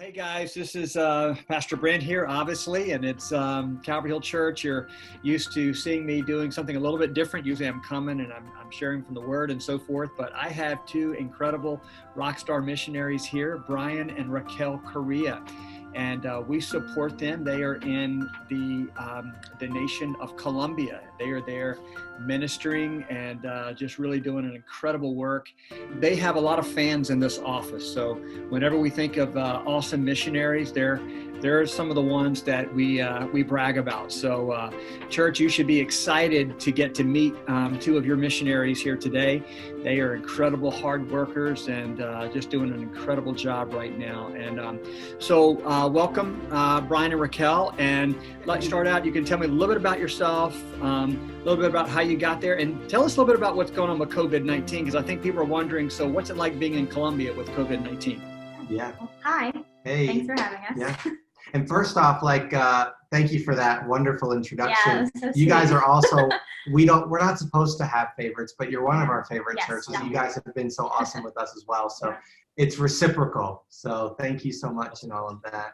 Hey guys, this is Pastor Brent here, obviously, and it's Calvary Hill Church. You're used to seeing me doing something a little bit different. Usually I'm coming and I'm sharing from the Word and so forth, but I have two incredible rock star missionaries here, Brian and Raquel Correa, and we support them. They are in the nation of Colombia. They are there ministering and just really doing an incredible work. They have a lot of fans in this office, so whenever we think of awesome missionaries, they're some of the ones that we brag about. So church, you should be excited to get to meet two of your missionaries here today. They are incredible hard workers and just doing an incredible job right now. And so welcome, Brian and Raquel. And let's start out. You can tell me a little bit about yourself, a little bit about how you got there, and tell us a little bit about what's going on with COVID-19, because I think people are wondering, so what's it like being in Colombia with COVID-19? Yeah. Hi. Hey. Thanks for having us. Yeah. And first off, thank you for that wonderful introduction. Yeah, it was so you guys sweet. are also, we're not supposed to have favorites, but you're one of our favorite Yes, churches. definitely. You guys have been so awesome with us as well. So it's reciprocal. So thank you so much and all of that.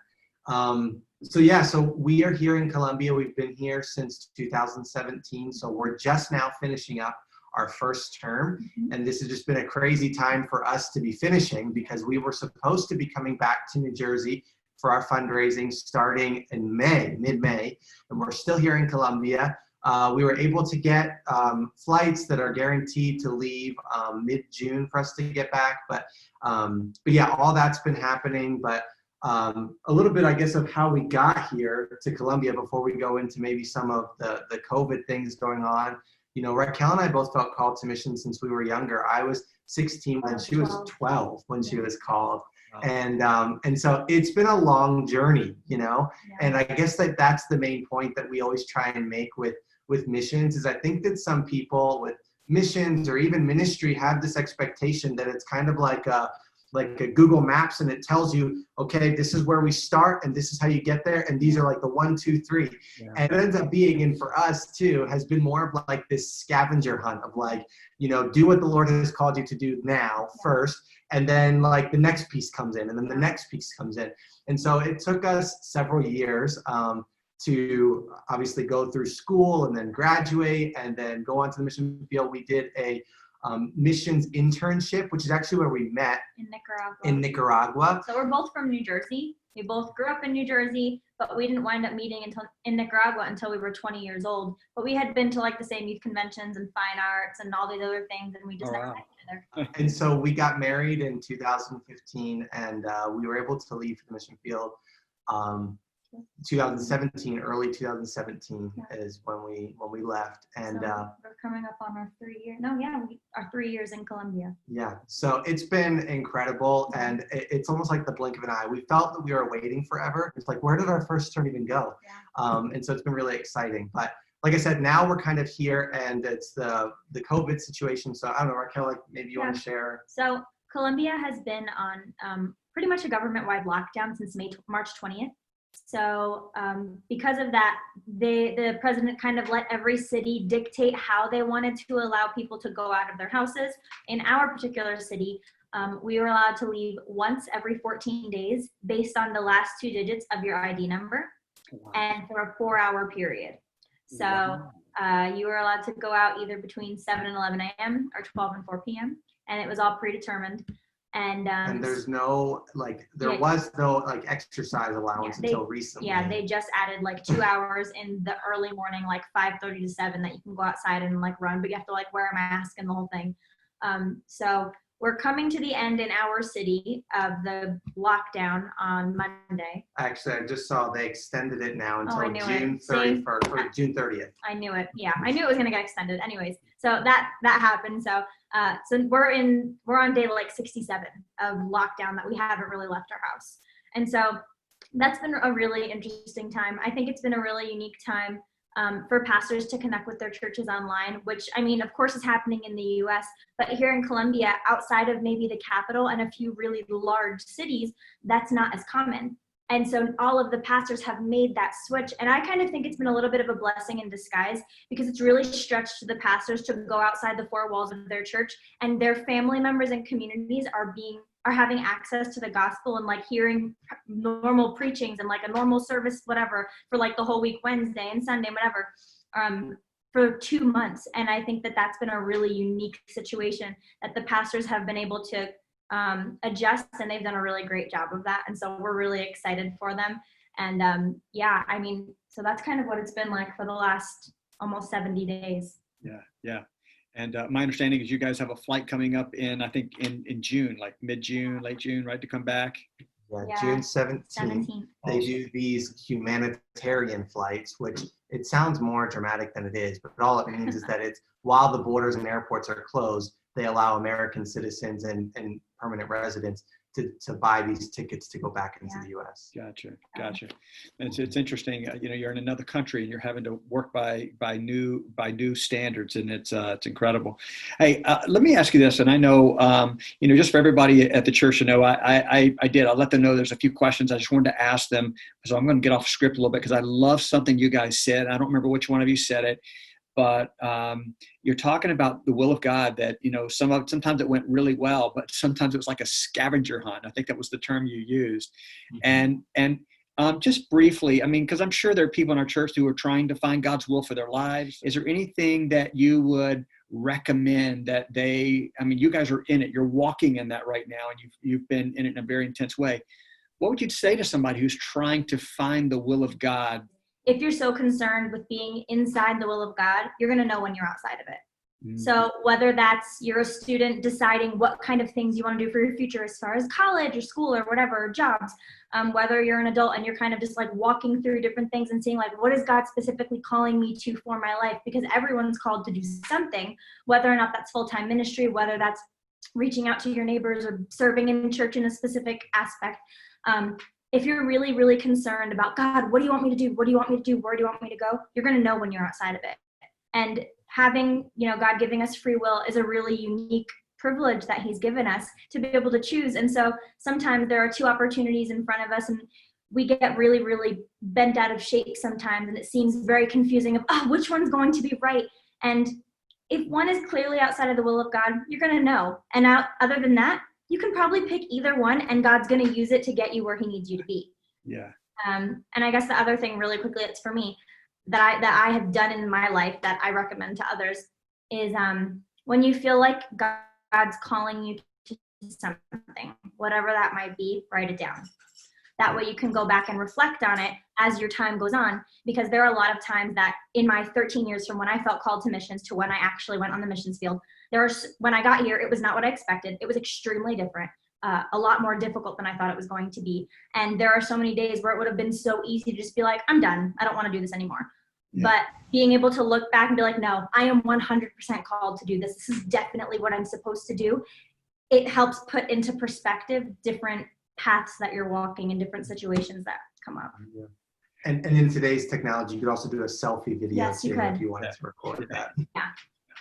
So we are here in Colombia. We've been here since 2017. So we're just now finishing up our first term. Mm-hmm. And this has just been a crazy time for us to be finishing, because we were supposed to be coming back to New Jersey for our fundraising starting in mid-May, and we're still here in Colombia. We were able to get flights that are guaranteed to leave mid-June for us to get back. But yeah, all that's been happening. But a little bit, I guess, of how we got here to Colombia before we go into maybe some of the COVID things going on. You know, Raquel and I both felt called to mission since we were younger. I was 16 when she was 12 when she was called. Wow. And so it's been a long journey, you know, Yeah. and I guess that's the main point that we always try and make with missions is I think that some people with missions or even ministry have this expectation that it's kind of like a Google Maps, and it tells you, okay, this is where we start and this is how you get there. And these are like the 1, 2, 3. Yeah. And it ends up being, and for us too, has been more of like this scavenger hunt of like, you know, do what the Lord has called you to do now first. And then like the next piece comes in, and then the next piece comes in. And so it took us several years to obviously go through school and then graduate and then go onto the mission field. We did a missions internship, which is actually where we met In Nicaragua. So we're both from New Jersey. We both grew up in New Jersey, but we didn't wind up meeting in Nicaragua until we were 20 years old. But we had been to like the same youth conventions and fine arts and all these other things, and we just never met each other. And so we got married in 2015, and we were able to leave the mission field 2017, early 2017 is when we left. And so we're coming up on our 3 year. No, yeah, our 3 years in Colombia. Yeah, so it's been incredible, and it's almost like the blink of an eye. We felt that we were waiting forever. It's like, where did our first term even go? Yeah. And so it's been really exciting. But like I said, now we're kind of here, and it's the COVID situation. So I don't know, Raquel, like maybe you want to share. So Colombia has been on pretty much a government-wide lockdown since March 20th. So because of that, the president kind of let every city dictate how they wanted to allow people to go out of their houses. In our particular city, we were allowed to leave once every 14 days based on the last 2 digits of your ID number. Wow. And for a 4-hour period. So you were allowed to go out either between 7 and 11 a.m. or 12 and 4 p.m. And it was all predetermined. And there's no was no exercise allowance until recently. Yeah, they just added like 2 hours in the early morning, like 5:30 to 7, that you can go outside and like run, but you have to like wear a mask and the whole thing. So we're coming to the end in our city of the lockdown on Monday. Actually, I just saw they extended it now until June 31st or June 30th. I knew it. Yeah, I knew it was gonna get extended. Anyways, so that happened. So we're on day like 67 of lockdown that we haven't really left our house, and so that's been a really interesting time. I think it's been a really unique time for pastors to connect with their churches online, which, I mean, of course is happening in the US, but here in Colombia, outside of maybe the capital and a few really large cities, that's not as common. And so all of the pastors have made that switch. And I kind of think it's been a little bit of a blessing in disguise, because it's really stretched the pastors to go outside the four walls of their church, and their family members and communities are being are having access to the gospel and like hearing normal preachings and like a normal service, whatever, for like the whole week, Wednesday and Sunday, whatever, for 2 months. And I think that that's been a really unique situation that the pastors have been able to adjust, and they've done a really great job of that. And so we're really excited for them. And yeah, I mean, so that's kind of what it's been like for the last almost 70 days. Yeah. And my understanding is you guys have a flight coming up I think in June, like mid-June, late June, right, to come back? Yeah, June 17th. They do these humanitarian flights, which it sounds more dramatic than it is, but all it means is that it's while the borders and airports are closed, they allow American citizens and permanent residents to buy these tickets to go back into the U.S. Gotcha. It's interesting. You're in another country and you're having to work by new standards, and it's incredible. Hey, let me ask you this, and I know just for everybody at the church to know, I'll let them know there's a few questions I just wanted to ask them. So I'm going to get off script a little bit because I love something you guys said. I don't remember which one of you said it, but you're talking about the will of God that, sometimes it went really well, but sometimes it was like a scavenger hunt. I think that was the term you used. Mm-hmm. And just briefly, I mean, because I'm sure there are people in our church who are trying to find God's will for their lives. Is there anything that you would recommend that you guys are in it, you're walking in that right now, and you've been in it in a very intense way. What would you say to somebody who's trying to find the will of God? If you're so concerned with being inside the will of God, you're going to know when you're outside of it. Mm-hmm. So whether that's you're a student deciding what kind of things you want to do for your future as far as college or school or whatever, or jobs, whether you're an adult and you're kind of just like walking through different things and seeing like, what is God specifically calling me to for my life? Because everyone's called to do something, whether or not that's full-time ministry, whether that's reaching out to your neighbors or serving in church in a specific aspect. If you're really, really concerned about, God, what do you want me to do? What do you want me to do? Where do you want me to go? You're going to know when you're outside of it. And having, God giving us free will is a really unique privilege that he's given us to be able to choose. And so sometimes there are two opportunities in front of us, and we get really, really bent out of shape sometimes. And it seems very confusing of, which one's going to be right? And if one is clearly outside of the will of God, you're going to know. And other than that, you can probably pick either one, and God's going to use it to get you where he needs you to be. Yeah. And I guess the other thing really quickly, it's for me that I have done in my life that I recommend to others is when you feel like God's calling you to something, whatever that might be, write it down. That way you can go back and reflect on it as your time goes on, because there are a lot of times that in my 13 years from when I felt called to missions to when I actually went on the missions field, when I got here, it was not what I expected. It was extremely different, a lot more difficult than I thought it was going to be. And there are so many days where it would have been so easy to just be like, I'm done. I don't want to do this anymore. Yeah. But being able to look back and be like, no, I am 100% called to do this. This is definitely what I'm supposed to do. It helps put into perspective different paths that you're walking in different situations that come up. Yeah. And in today's technology, you could also do a selfie video. Yes, you could. If you wanted to record that. Yeah.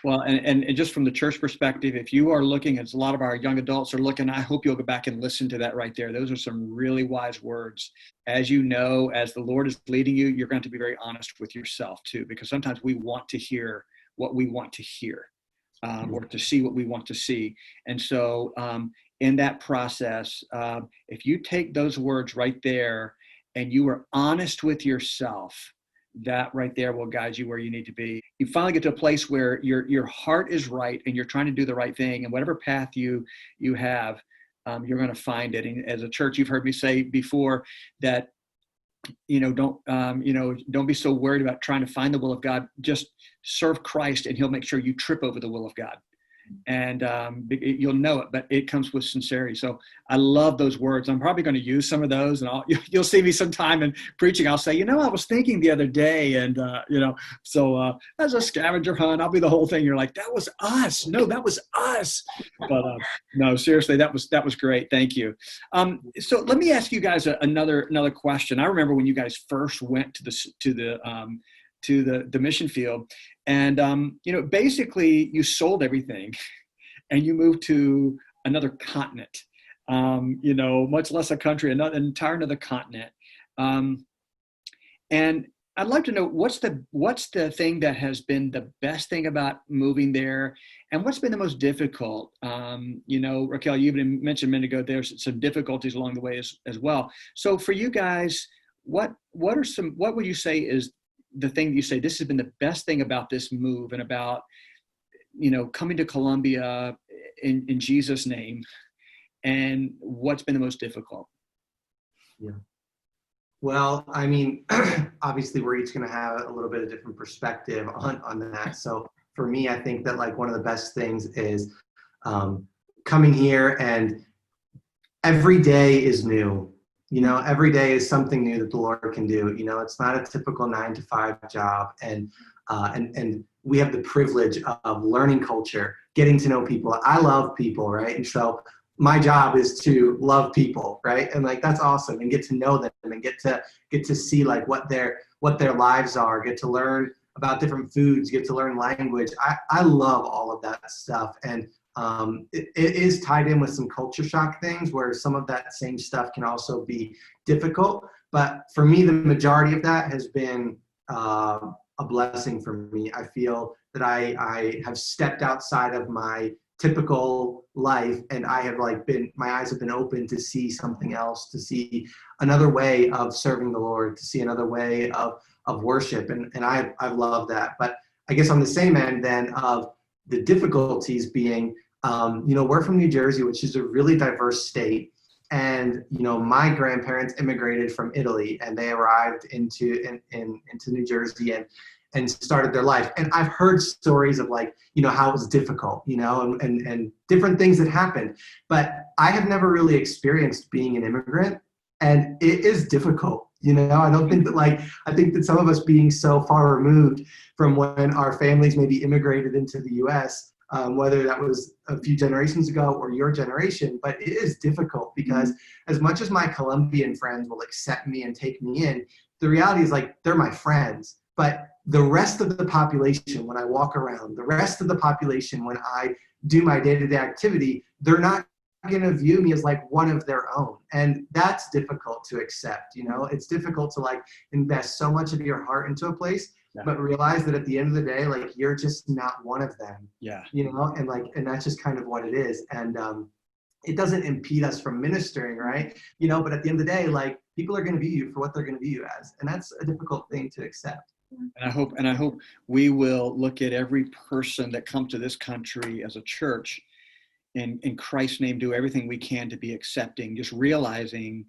Well, and just from the church perspective, if you are looking, as a lot of our young adults are looking, I hope you'll go back and listen to that right there. Those are some really wise words. As you know, as the Lord is leading you, you're going to be very honest with yourself too, because sometimes we want to hear what we want to hear, or to see what we want to see. And so in that process, if you take those words right there and you are honest with yourself, that right there will guide you where you need to be. You finally get to a place where your heart is right and you're trying to do the right thing, and whatever path you have, you're going to find it. And as a church, you've heard me say before that, don't be so worried about trying to find the will of God. Just serve Christ and he'll make sure you trip over the will of God. And you'll know it, but it comes with sincerity. So I love those words. I'm probably going to use some of those, and you'll see me sometime in preaching. I'll say, I was thinking the other day, and so as a scavenger hunt, I'll be the whole thing. You're like, that was us. No, that was us. But no, seriously, that was great. Thank you. So let me ask you guys another question. I remember when you guys first went to the mission field, and basically you sold everything and you moved to another continent, much less a country, an entire another continent. And I'd like to know what's the thing that has been the best thing about moving there, And what's been the most difficult? Raquel, you even mentioned a minute ago, there's some difficulties along the way as well. So for you guys, what would you say is the thing you say, this has been the best thing about this move and about, coming to Colombia in Jesus' name, and what's been the most difficult? Yeah. Well, I mean, obviously we're each going to have a little bit of different perspective on that. So for me, I think that like one of the best things is coming here, and every day is new. Every day is something new that the Lord can do. It's not a typical 9-to-5 job, and we have the privilege of learning culture, getting to know people. I love people, right? And so my job is to love people, right? And like that's awesome, and get to know them, and get to see like what their lives are, get to learn about different foods, get to learn language. I love all of that stuff, and it is tied in with some culture shock things where some of that same stuff can also be difficult. But for me, the majority of that has been a blessing for me. I feel that I have stepped outside of my typical life, and I have my eyes have been open to see something else, to see another way of serving the Lord, to see another way of worship, and I love that. But I guess on the same end then of the difficulties being, we're from New Jersey, which is a really diverse state. And, my grandparents immigrated from Italy, and they arrived into New Jersey and started their life. And I've heard stories of how it was difficult, and different things that happened. But I have never really experienced being an immigrant, and it is difficult. I don't think that I think that some of us being so far removed from when our families maybe immigrated into the U.S., whether that was a few generations ago or your generation, but it is difficult because as much as my Colombian friends will accept me and take me in, the reality is they're my friends. But the rest of the population, when I walk around, the rest of the population, when I do my day-to-day activity, they're not going to view me as one of their own. And that's difficult to accept. It's difficult to invest so much of your heart into a place, but realize that at the end of the day, you're just not one of them. Yeah. And that's just kind of what it is. And it doesn't impede us from ministering, right? But at the end of the day, people are going to view you for what they're going to view you as. And that's a difficult thing to accept. And I hope we will look at every person that comes to this country as a church, in Christ's name, do everything we can to be accepting, just realizing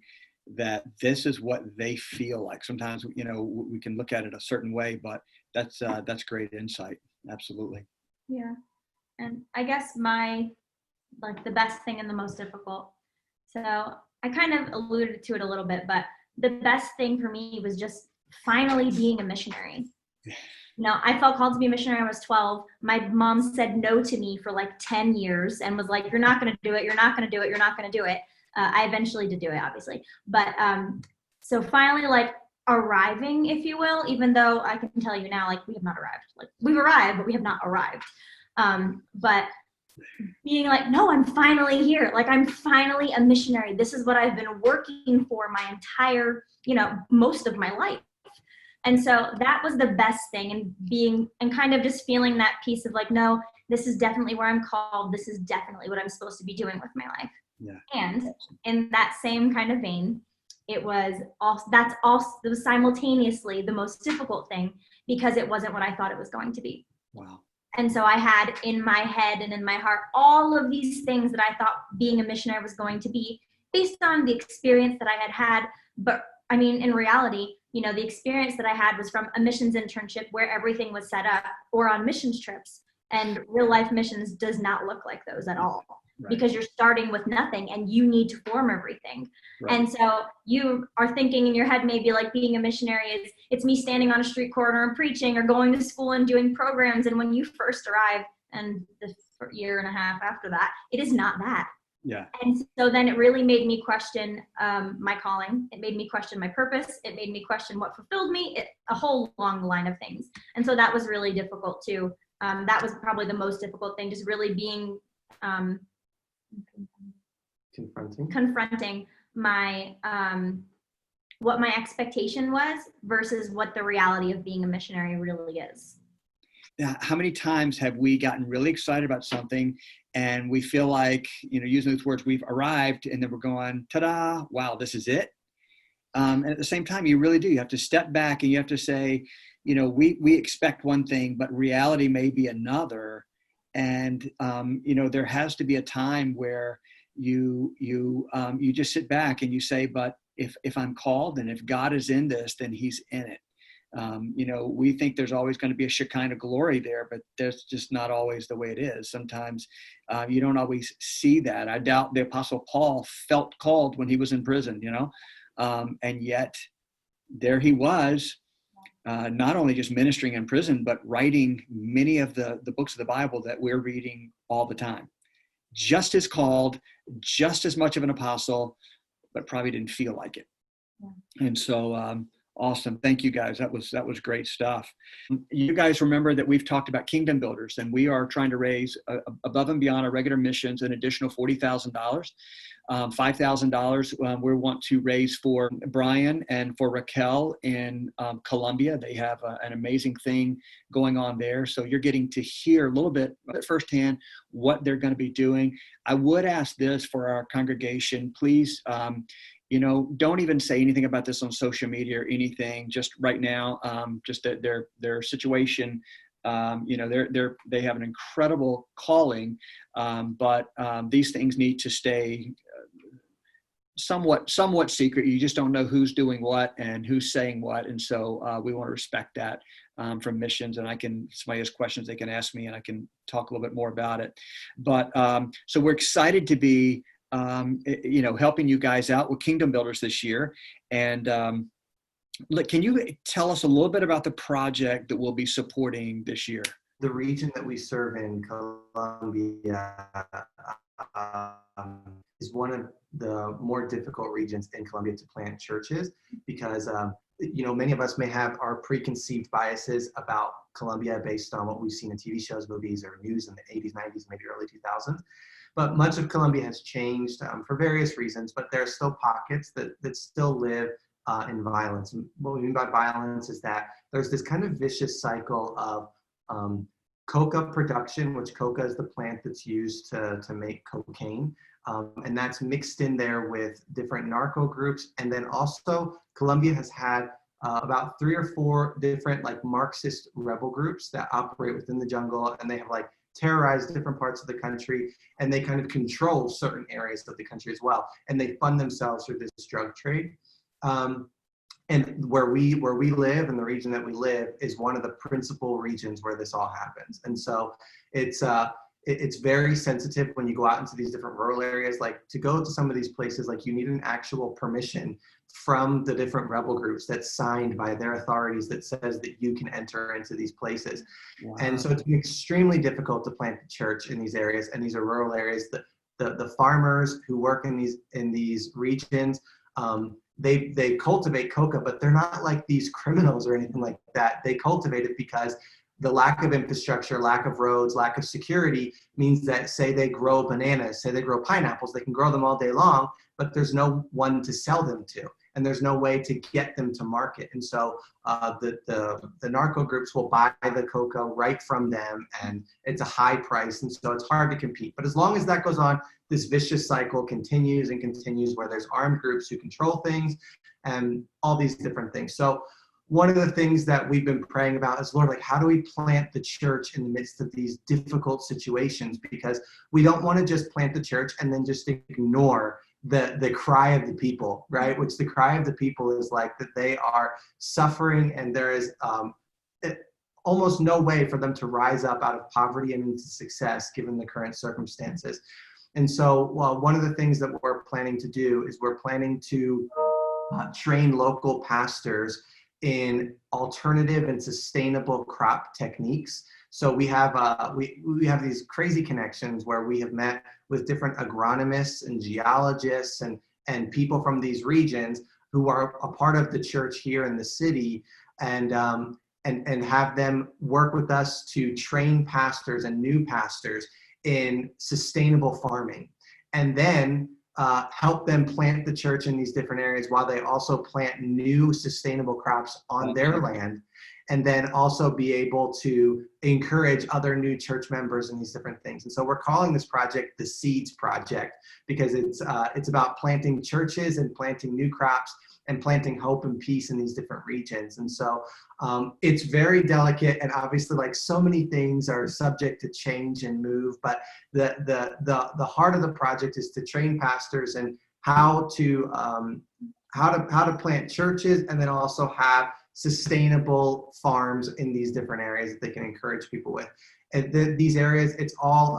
that this is what they feel like. Sometimes, we can look at it a certain way, but that's great insight. Absolutely. Yeah. And I guess the best thing and the most difficult. So I kind of alluded to it a little bit, but the best thing for me was just finally being a missionary. I felt called to be a missionary when I was 12. My mom said no to me for 10 years and was like, you're not going to do it. You're not going to do it. You're not going to do it. I eventually did do it, obviously. But so finally, arriving, if you will, even though I can tell you now, we have not arrived. We've arrived, but we have not arrived. But being no, I'm finally here. I'm finally a missionary. This is what I've been working for my entire, most of my life. And so that was the best thing, and kind of just feeling that piece of no, this is definitely where I'm called. This is definitely what I'm supposed to be doing with my life. Yeah. And in that same kind of vein, it was simultaneously the most difficult thing because it wasn't what I thought it was going to be. Wow. And so I had in my head and in my heart all of these things that I thought being a missionary was going to be based on the experience that I had. But I mean, in reality, the experience that I had was from a missions internship where everything was set up, or on missions trips. And real life missions does not look like those at all. Right. Because you're starting with nothing and you need to form everything. Right. And so you are thinking in your head, maybe being a missionary it's me standing on a street corner and preaching, or going to school and doing programs. And when you first arrive, and the year and a half after that, it is not that. Yeah. And so then it really made me question my calling. It made me question my purpose. It made me question what fulfilled me, a whole long line of things. And so that was really difficult too. That was probably the most difficult thing, just really being confronting my what my expectation was versus what the reality of being a missionary really is. How many times have we gotten really excited about something and we feel like, using those words, we've arrived, and then we're going, ta-da, wow, this is it. And at the same time, you really do. You have to step back and you have to say, we expect one thing, but reality may be another. And, there has to be a time where you just sit back and you say, but if I'm called and if God is in this, then he's in it. We think there's always going to be a Shekinah glory there, but that's just not always the way it is. Sometimes you don't always see that. I doubt the Apostle Paul felt called when he was in prison, and yet there he was, not only just ministering in prison, but writing many of the books of the Bible that we're reading all the time. Just as called, just as much of an apostle, but probably didn't feel like it. Yeah. And so, awesome. Thank you guys. That was great stuff. You guys remember that we've talked about kingdom builders, and we are trying to raise above and beyond our regular missions an additional $40,000. $5,000 we want to raise for Brian and for Raquel in Colombia. They have an amazing thing going on there. So you're getting to hear a little bit firsthand what they're going to be doing. I would ask this for our congregation, please, don't even say anything about this on social media or anything. Just right now, just that their situation, they have an incredible calling, but these things need to stay somewhat secret. You just don't know who's doing what and who's saying what, and so we want to respect that from missions. And somebody has questions, they can ask me, and I can talk a little bit more about it. But so we're excited to be helping you guys out with Kingdom Builders this year. And look, can you tell us a little bit about the project that we'll be supporting this year? The region that we serve in, Colombia, is one of the more difficult regions in Colombia to plant churches because, many of us may have our preconceived biases about Colombia based on what we've seen in TV shows, movies, or news in the 80s, 90s, maybe early 2000s. But much of Colombia has changed for various reasons, but there are still pockets that still live in violence. And what we mean by violence is that there's this kind of vicious cycle of coca production, which coca is the plant that's used to make cocaine. And that's mixed in there with different narco groups. And then also Colombia has had about 3 or 4 different Marxist rebel groups that operate within the jungle, and they have terrorized different parts of the country, and they kind of control certain areas of the country as well. And they fund themselves through this drug trade. And where we live, and the region that we live, is one of the principal regions where this all happens. And so it's very sensitive when you go out into these different rural areas. To go to some of these places, you need an actual permission from the different rebel groups that's signed by their authorities that says that you can enter into these places. Wow. And so it's been extremely difficult to plant the church in these areas, and these are rural areas. The farmers who work in these regions, they cultivate coca, but they're not like these criminals or anything like that. They cultivate it because the lack of infrastructure, lack of roads, lack of security means that, say they grow bananas, say they grow pineapples, they can grow them all day long, but there's no one to sell them to, and there's no way to get them to market. And so the narco groups will buy the coca right from them, and it's a high price, and so it's hard to compete. But as long as that goes on, this vicious cycle continues and continues, where there's armed groups who control things and all these different things. So one of the things that we've been praying about is, Lord, how do we plant the church in the midst of these difficult situations? Because we don't want to just plant the church and then just ignore the cry of the people, right? Which the cry of the people is that they are suffering, and there is almost no way for them to rise up out of poverty and into success given the current circumstances. And so one of the things that we're planning to do is we're planning to train local pastors in alternative and sustainable crop techniques. So we have we have these crazy connections where we have met with different agronomists and geologists and people from these regions who are a part of the church here in the city, and have them work with us to train pastors and new pastors in sustainable farming, and then help them plant the church in these different areas while they also plant new sustainable crops on their land. and then also be able to encourage other new church members in these different things. And so we're calling this project the Seeds Project, because it's about planting churches and planting new crops and planting hope and peace in these different regions. And so it's very delicate, and obviously, like so many things, are subject to change and move. But the heart of the project is to train pastors and how to plant churches, and then also have sustainable farms in these different areas that they can encourage people with. And these areas, it's all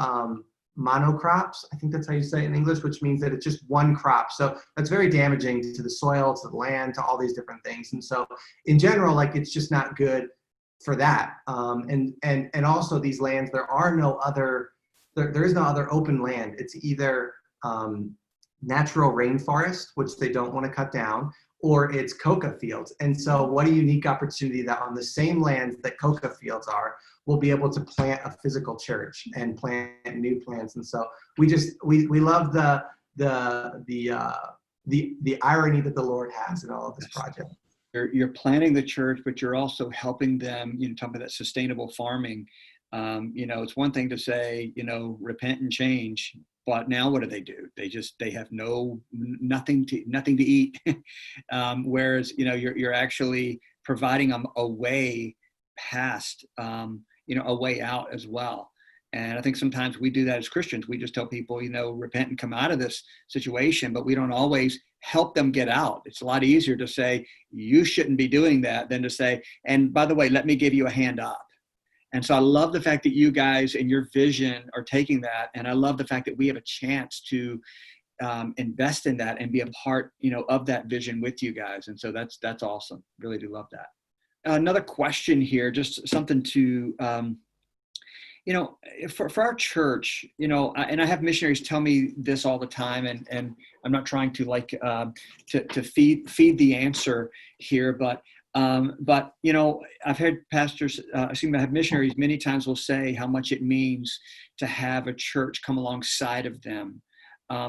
monocrops, I think that's how you say it in English, which means that it's just one crop. So that's very damaging to the soil, to the land, to all these different things. And so in general, like, it's just not good for that. And also these lands, there is no other open land. It's either natural rainforest, which they don't want to cut down, or it's coca fields. And so what a unique opportunity that on the same lands that coca fields are, we'll be able to plant a physical church and plant new plants. And so we love the irony that the Lord has in all of this project. You're planting the church, but you're also helping them, talking about that sustainable farming. It's one thing to say, repent and change, but now what do? They have nothing to eat. Whereas, you're actually providing them a way past, a way out as well. And I think sometimes we do that as Christians. We just tell people, repent and come out of this situation, but we don't always help them get out. It's a lot easier to say, you shouldn't be doing that, than to say, and by the way, let me give you a hand up. And so I love the fact that you guys and your vision are taking that. And I love the fact that we have a chance to invest in that and be a part, of that vision with you guys. And so that's awesome. Really do love that. Another question here, just something to, for our church, and I have missionaries tell me this all the time, and I'm not trying to to feed the answer here, but I've heard pastors, I have missionaries many times will say how much it means to have a church come alongside of them,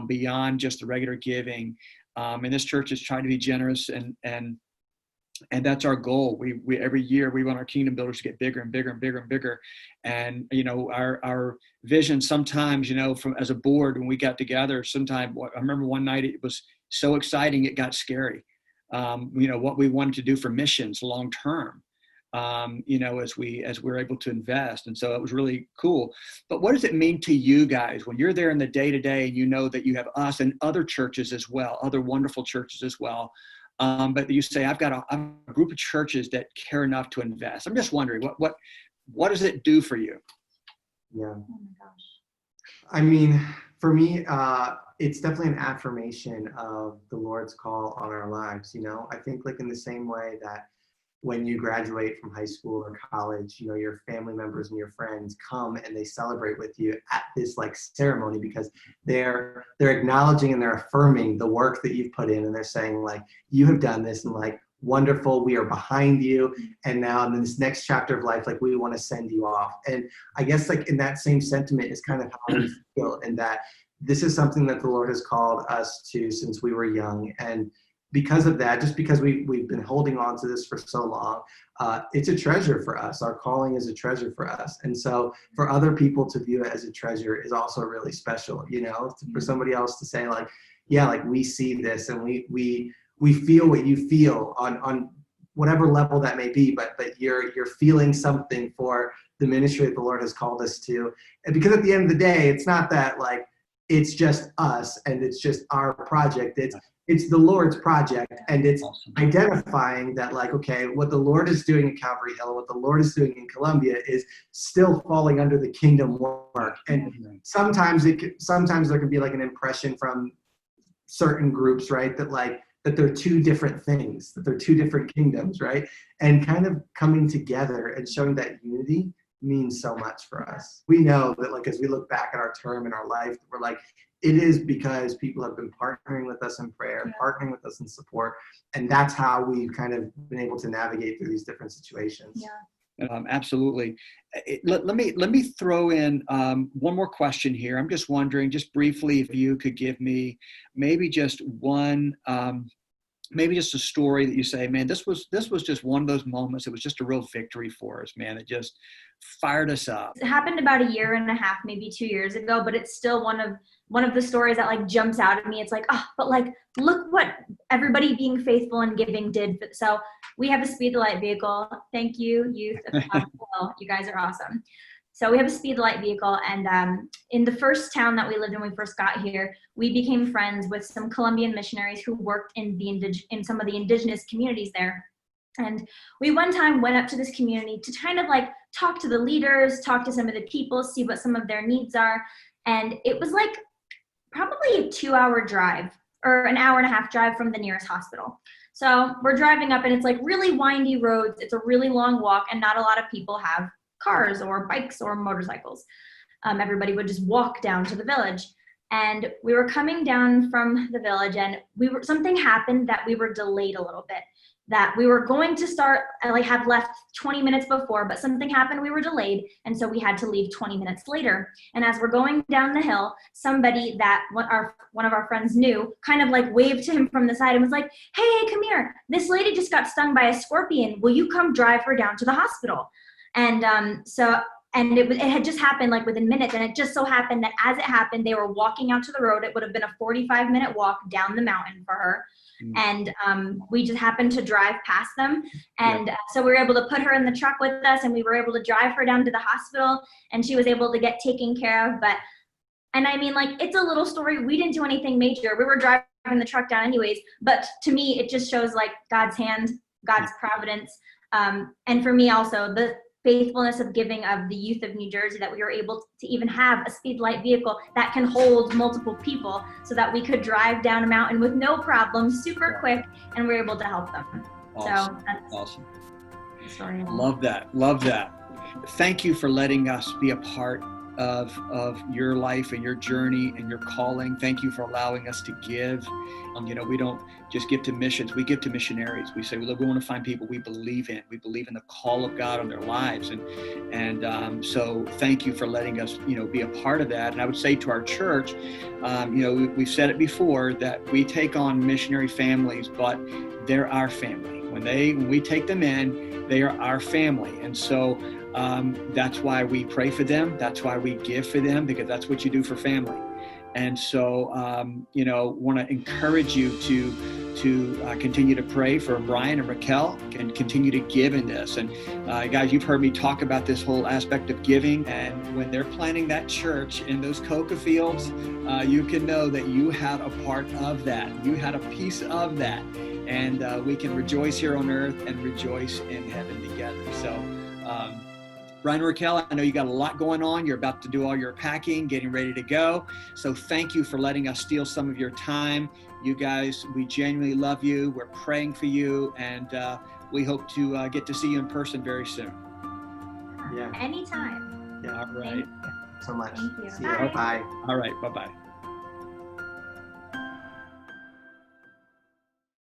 beyond just the regular giving. And this church is trying to be generous, and that's our goal. We every year we want our kingdom builders to get bigger and bigger and bigger and bigger. And our vision sometimes, from as a board, when we got together, I remember one night it was so exciting it got scary. What we wanted to do for missions long term, as we're able to invest. And so it was really cool. But what does it mean to you guys when you're there in the day to day, and that you have us and other churches as well, other wonderful churches as well. But you say, I've got a group of churches that care enough to invest. I'm just wondering, what does it do for you? Yeah. Oh my gosh. I mean, for me, it's definitely an affirmation of the Lord's call on our lives. I think, like, in the same way that when you graduate from high school or college, your family members and your friends come and they celebrate with you at this ceremony, because they're acknowledging and they're affirming the work that you've put in, and they're saying, like, you have done this, and wonderful, we are behind you, and now in this next chapter of life, we want to send you off. And I guess in that same sentiment is kind of how we feel, in that this is something that the Lord has called us to since we were young. And because of that, just because we've been holding on to this for so long, it's a treasure for us. Our calling is a treasure for us. And so for other people to view it as a treasure is also really special, for somebody else to say, we see this, and we feel what you feel on whatever level that may be, but you're feeling something for the ministry that the Lord has called us to. And because at the end of the day, it's not that it's just us and it's just our project. It's the Lord's project, and it's identifying that, okay, what the Lord is doing at Calvary Hill, what the Lord is doing in Columbia is still falling under the kingdom work. And sometimes there can be an impression from certain groups, right, that they're two different things, that they're two different kingdoms, right? And kind of coming together and showing that unity means so much for us. We know that as we look back at our term in our life, we're it is because people have been partnering with us in prayer, partnering with us in support, and that's how we've kind of been able to navigate through these different situations. Yeah. Absolutely. Let me throw in one more question here. I'm just wondering, just briefly, if you could give me maybe just one maybe just a story that you say, man, this was just one of those moments. It was just a real victory for us, man. It just fired us up. It happened about a year and a half, maybe 2 years ago, but it's still one of the stories that like jumps out at me. It's like, oh, but like, look what everybody being faithful and giving did. So we have a Speed the Light vehicle. Thank you, youth of Well, you guys are awesome. So we have a Speed the Light vehicle, and in the first town that we lived in when we first got here, we became friends with some Colombian missionaries who worked in some of the indigenous communities there. And we one time went up to this community to kind of like talk to the leaders, talk to some of the people, see what some of their needs are. And it was like probably a 2-hour drive or an hour and a half drive from the nearest hospital. So we're driving up, and it's like really windy roads. It's a really long walk, and not a lot of people have cars or bikes or motorcycles. Everybody would just walk down to the village. And we were coming down from the village, and something happened that we were delayed a little bit. That we were going to start, have left 20 minutes before, but something happened, we were delayed, and so we had to leave 20 minutes later. And as we're going down the hill, somebody that one of our friends knew kind of like waved to him from the side and was like, hey, come here. This lady just got stung by a scorpion. Will you come drive her down to the hospital? And it had just happened like within minutes, and it just so happened that as it happened, they were walking out to the road. It would have been a 45-minute walk down the mountain for her. And we just happened to drive past them. And so we were able to put her in the truck with us, and we were able to drive her down to the hospital, and she was able to get taken care of. And I mean, like, it's a little story. We didn't do anything major. We were driving the truck down anyways. But to me, it just shows like God's hand, God's providence. And for me also, the faithfulness of giving of the youth of New Jersey, that we were able to even have a Speed Light vehicle that can hold multiple people, so that we could drive down a mountain with no problem, super quick, and we're able to help them. Awesome. So that's awesome. the story. Love that. Thank you for letting us be a part of your life and your journey and your calling. Thank you for allowing us to give. We don't just give to missions, we give to missionaries. We say, well, we want to find people we believe in. We believe in the call of God on their lives. And so thank you for letting us, be a part of that. And I would say to our church, we've said it before, that we take on missionary families, but they're our family. When we take them in, they are our family. And so that's why we pray for them. That's why we give for them, because that's what you do for family. And so, want to encourage you to continue to pray for Brian and Raquel, and continue to give in this. And guys, you've heard me talk about this whole aspect of giving. And when they're planting that church in those coca fields, you can know that you had a part of that. You had a piece of that. And we can rejoice here on earth and rejoice in heaven together. So, Brian and Raquel, I know you got a lot going on. You're about to do all your packing, getting ready to go. So thank you for letting us steal some of your time. You guys, we genuinely love you. We're praying for you, and we hope to get to see you in person very soon. Yeah. Anytime. Yeah. All right. Thank you So much. Thank you. See you. Bye. All right. Bye-bye.